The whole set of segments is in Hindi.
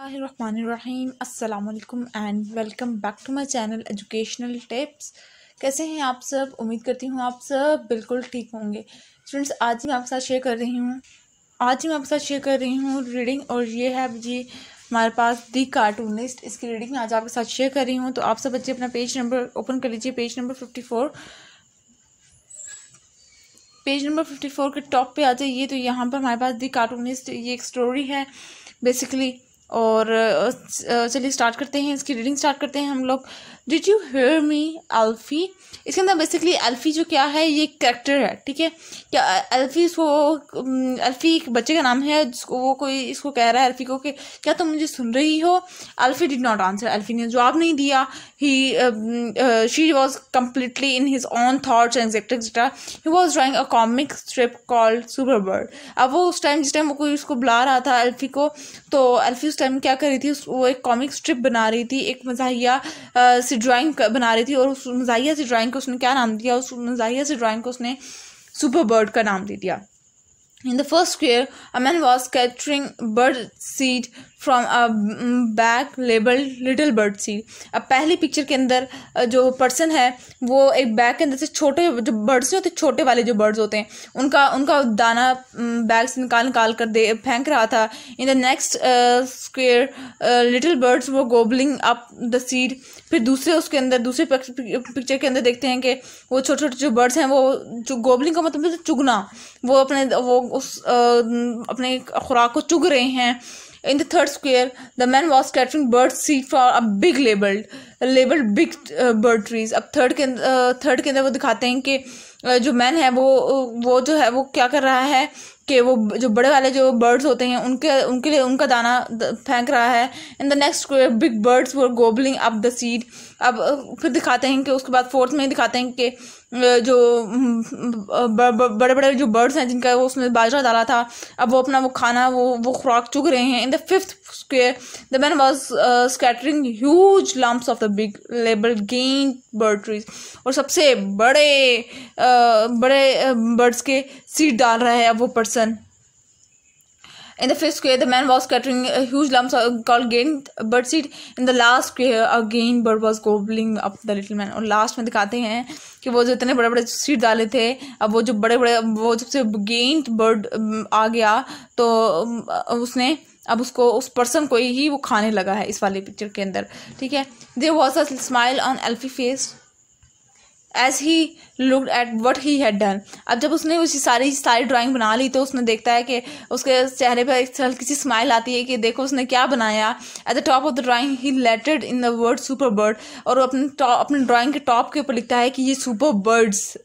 Bismillahirrahmanirrahim. अस्सलामुअलैकुम and welcome back to my channel educational tips. कैसे हैं आप सब? उम्मीद करती हूँ आप सब बिल्कुल ठीक होंगे। स्टूडेंट्स, आज मैं आपके साथ शेयर कर रही हूँ रीडिंग, और ये है जी हमारे पास दी कार्टूनिस्ट। इसकी रीडिंग मैं आज आपके साथ शेयर कर रही हूँ। तो आप सब बच्चे अपना पेज नंबर ओपन कर लीजिए, पेज नंबर 54। पेज नंबर 54 के टॉप पे आ जाइए। तो यहाँ पर हमारे पास दी कार्टूनिस्ट, ये एक स्टोरी है बेसिकली। और चलिए स्टार्ट करते हैं, इसकी रीडिंग स्टार्ट करते हैं हम लोग। Did you hear me अल्फी? इसके अंदर बेसिकली अल्फी जो क्या है, ये कैरेक्टर है, ठीक है। क्या अल्फी, इसको अल्फी एक बच्चे का नाम है जिसको वो कोई इसको कह रहा है अल्फी को कि क्या तुम मुझे सुन रही हो? अल्फी डिड नॉट आंसर, अल्फी ने जवाब नहीं दिया। She was completely in his own thoughts and etcetera. He was drawing a comic strip called super bird. अब वो उस टाइम, जिस टाइम वो कोई उसको बुला रहा था अल्फी को, तो अल्फी उस टाइम क्या कर रही थी, वो एक कॉमिक स्ट्रिप बना रही थी, एक मज़ाहिया सी ड्राइंग बना रही थी। और उस मज़ाहिया सी ड्राइंग को उसने क्या नाम दिया? उस मज़ाहिया सी ड्राइंग को उसने सुपर बर्ड का नाम दे दिया। In the first square, a man was scattering bird seed from a bag labeled little bird seed. अब पहली पिक्चर के अंदर जो पर्सन है वो एक बैग के अंदर से छोटे जो बर्ड्स नहीं होते, छोटे वाले जो बर्ड्स होते हैं, उनका दाना बैग से निकाल कर दे फेंक रहा था। इन the next square little birds वो गोबलिंग अप द सीड। फिर दूसरे पिक्चर के अंदर देखते हैं कि वो छोटे छोटे जो बर्ड्स हैं, वो जो गोबलिंग का मतलब चुगना, वो अपने खुराक को चुग रहे हैं। In the third square, the man was scattering bird seed for a big labeled big bird trees. अब थर्ड के अंदर वो दिखाते हैं कि जो मैन है वो जो है वो क्या कर रहा है कि वो जो बड़े वाले जो बर्ड्स होते हैं उनके लिए उनका दाना फेंक रहा है। In the next square big birds were gobbling up the seed. अब फिर दिखाते हैं कि उसके बाद फोर्थ में दिखाते हैं कि जो बड़े बड़े जो बर्ड्स हैं जिनका वो उसमें बाजरा डाला था, अब वो अपना वो खाना वो खुराक चुग रहे हैं। In the fifth square the man was scattering huge lumps of the big label gain bird trees. और सबसे बड़े बर्ड्स के सीड डाल रहा है अब वो person. In the fifth square, the man was scattering huge lumps called gained bird seed. In the last square, a gained bird was gobbling up the little man. और लास्ट में दिखाते हैं कि वो जो इतने बड़े बड़े सीड डाले थे, अब वो जो बड़े बड़े वो जब से गेंद बर्ड आ गया तो उसने अब उसको उस पर्सन को ही वो खाने लगा है इस वाले पिक्चर के अंदर, ठीक है। There was a smile on Alfie's face as he looked at what he had done. अब जब उसने उसी सारी ड्राइंग बना ली तो उसने देखता है कि उसके चेहरे पर एक हल्की सी स्माइल आती है कि देखो उसने क्या बनाया। At the top of the drawing he lettered in the word super bird. और अपने ड्राइंग के टॉप के ऊपर लिखता है कि ये सुपर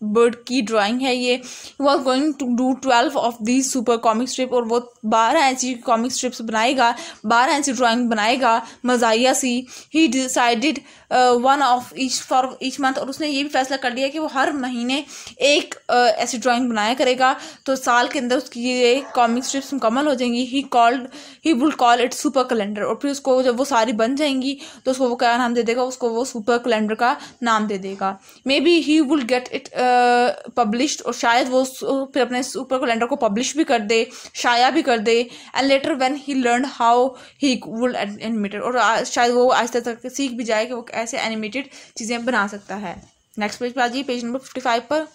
बर्ड की ड्राइंग है ये। He was going to do 12 of these super comic strip. और वो 12 ऐसी कॉमिक स्ट्रिप्स बनाएगा, 12 ऐसी ड्राइंग बनाएगा मज़ाहिया सी। He decided one of each for each month. और उसने ये भी फैसला कर लिया कि वो हर महीने एक ऐसी ड्राइंग बनाया करेगा, तो साल के अंदर उसकी ये कॉमिक स्ट्रिप्स मुकम्मल हो जाएंगी। He will call it super calendar. और फिर उसको जब वो सारी बन जाएंगी तो उसको वो क्या नाम दे देगा? उसको वो सुपर कैलेंडर का नाम दे देगा। May be he will get it published. और शायद वो फिर अपने सुपर कैलेंडर को पब्लिश भी कर दे, शाया भी कर दे। And later when he learn how he will animated. और शायद वो आहिस्ता तक सीख भी जाए कि वो ऐसे एनिमेटेड चीज़ें बना सकता है। नेक्स्ट पेज पे आ जाइए, पेज नंबर 55 पर।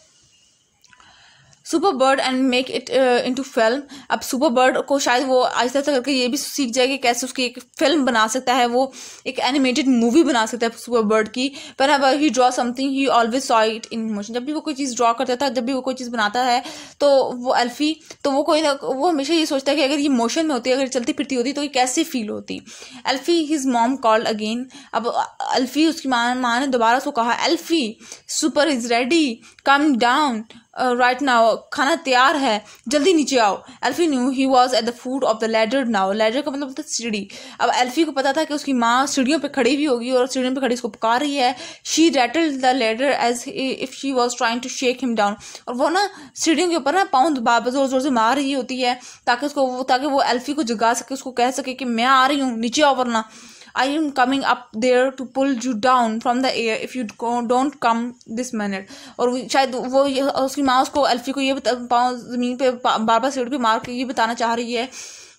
Super bird and make it into film. अब सुपर बर्ड को शायद वो आहिस्ता करके ये भी सीख जाए कि कैसे उसकी एक फिल्म बना सकता है, वो एक एनिमेटेड मूवी बना सकता है सुपर बर्ड की। पर अब he draw something he always saw it in motion. जब भी वो कोई चीज़ ड्रॉ करता था, जब भी वो कोई चीज़ बनाता है, तो वो अल्फी तो वो हमेशा ये सोचता है कि अगर ये मोशन में होती, अगर चलती फिरती होती तो ये कैसे फील होती। अल्फी हिज मॉम कॉल्ड अगेन। अब अल्फी उसकी माँ ने दोबारा उसको कहा, अल्फी super is ready, come down right now. खाना तैयार है, जल्दी नीचे आओ। एल्फी new he was at the foot of the ladder now. Ladder का मतलब होता है सीढ़ी। अब एल्फी को पता था कि उसकी माँ सीढ़ियों पे खड़ी हुई होगी और सीढ़ियों पे खड़ी उसको पुकार रही है। She rattled the ladder as if she was trying to shake him down. और वो ना सीढ़ियों के ऊपर ना पाँव जोर जोर से मार रही होती है ताकि वो एल्फी को जगा सके, उसको कह सके कि मैं आ रही हूँ, नीचे आओ वरना I am coming up there to pull you down from the air if you don't come this minute. और शायद वो उसकी माँ उसको एल्फी को ये पाँव ज़मीन पे बार बार सीढ़ी पे मार के ये बताना चाह रही है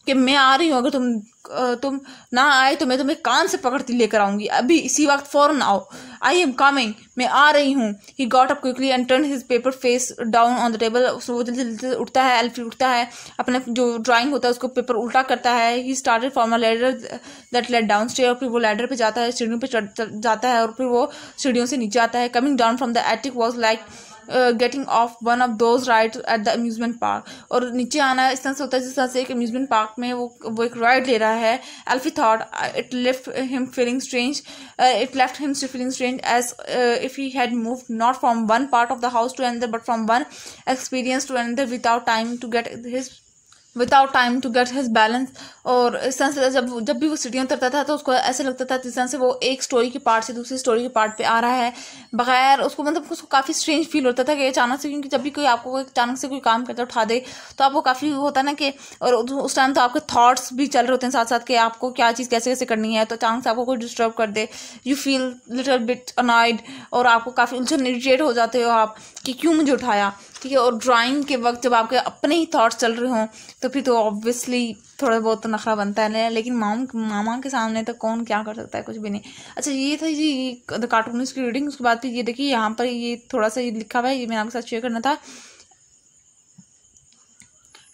कि मैं आ रही हूँ, अगर तुम ना आए तो मैं तुम्हें कान से पकड़ती लेकर आऊंगी, अभी इसी वक्त फौरन आओ, आई एम कमिंग, मैं आ रही हूँ। He got up quickly and turn his paper face down on the table. वो जल्दी जल्दी उठता है, एल्फी उठता है, अपने जो ड्राइंग होता है उसको पेपर उल्टा करता है। He started from a ladder that led down stair. फिर वो लैडर पे जाता है, सीढ़ियों पे चढ़ जाता है, और फिर वो सीढ़ियों से नीचे आता है। Coming down from the attic was like getting off one of those rides at the amusement park. और नीचे आना इस तरह से होता है जिस तरह से एक अम्यूजमेंट पार्क में वो एक राइड ले रहा है। Alfie thought it left him feeling strange as if he had moved not from one part of the house to another but from one experience to another without time to get his balance। और इस तरह से जब भी वो सीढ़ियाँ उतरता था तो उसको ऐसे लगता था जिस तरह से वो एक स्टोरी के पार्ट से दूसरी स्टोरी के पार्ट पे आ रहा है बगैर उसको, मतलब उसको काफ़ी स्ट्रेंज फील होता था कि अचानक से, क्योंकि जब भी कोई आपको अचानक से कोई काम करता उठा दे तो आपको काफ़ी होता है ना कि, और उस टाइम तो आपके थॉट्स भी चल रहे होते हैं साथ साथ कि आपको क्या चीज़ कैसे कैसे करनी है, तो अचानक से आपको कोई डिस्टर्ब कर दे, you feel little bit annoyed, और आपको काफ़ी उलझन इरिटेट हो जाते हो आप कि क्यों मुझे उठाया, ठीक है। और ड्राइंग के वक्त जब आपके अपने ही थॉट्स चल रहे हों तो फिर तो ऑब्वियसली थोड़ा बहुत तो नखरा बनता है, लेकिन मामा के सामने तो कौन क्या कर सकता है, कुछ भी नहीं। अच्छा, ये था जी द कार्टूनिस्ट की रीडिंग। उसके बाद फिर ये देखिए यहाँ पर ये थोड़ा सा ये लिखा हुआ है, ये मैंने आपके साथ शेयर करना था।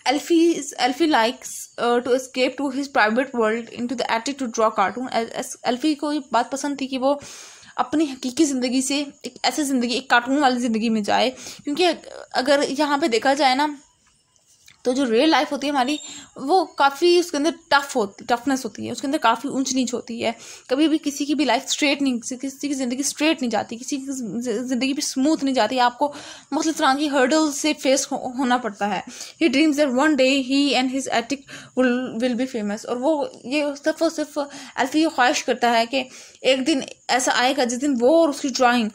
Elfie likes to escape to his private world into the attic to draw cartoon। एल्फी को ये बात पसंद थी कि वो अपनी हकीकी ज़िंदगी से एक ऐसी ज़िंदगी, एक कार्टून वाली ज़िंदगी में जाए, क्योंकि अगर यहाँ पे देखा जाए ना तो जो रियल लाइफ होती है हमारी वो काफ़ी उसके अंदर टफनेस होती है, उसके अंदर काफ़ी ऊंच नीच होती है। कभी भी किसी की भी लाइफ स्ट्रेट नहीं, किसी की ज़िंदगी स्ट्रेट नहीं जाती, किसी की ज़िंदगी भी स्मूथ नहीं जाती, आपको मुख्तलिफ तरह की हर्डल से फेस होना पड़ता है। He dreams that one day he and his attic will be famous. और वो ये सिर्फ एल्फी ये ख्वाहिश करता है कि एक दिन ऐसा आएगा जिस दिन वो और उसकी ड्राइंग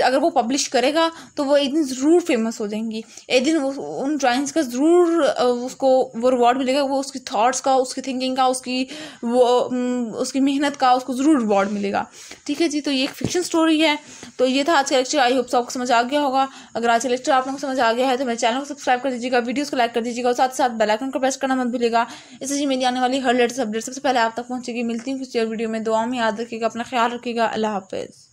अगर वो पब्लिश करेगा तो वो एक दिन ज़रूर फेमस हो जाएंगी, एक दिन वो उन ड्राइंग्स का ज़रूर उसको वो रिवॉर्ड मिलेगा, वो उसकी थॉट्स का, उसकी थिंकिंग का, उसकी मेहनत का उसको ज़रूर रिवॉर्ड मिलेगा, ठीक है जी। तो ये एक फिक्शन स्टोरी है। तो ये था आज का लेक्चर। आई होप आपको समझ आ गया होगा। अगर आज का लेक्चर आप लोगों को समझ आ गया है तो मेरे चैनल को सब्सक्राइब कर दीजिएगा, वीडियोस को लाइक कर दीजिएगा, और साथ साथ बेल आइकन को प्रेस करना मत भूलिएगा। इससे जी मेरी आने वाली हर लेटेस्ट अपडेट सबसे पहले आप तक पहुंचेगी। मिलती हूँ किसी और वीडियो में। दुआ में याद रखिएगा, अपना ख्याल रखिएगा। अल्लाह हाफिज़।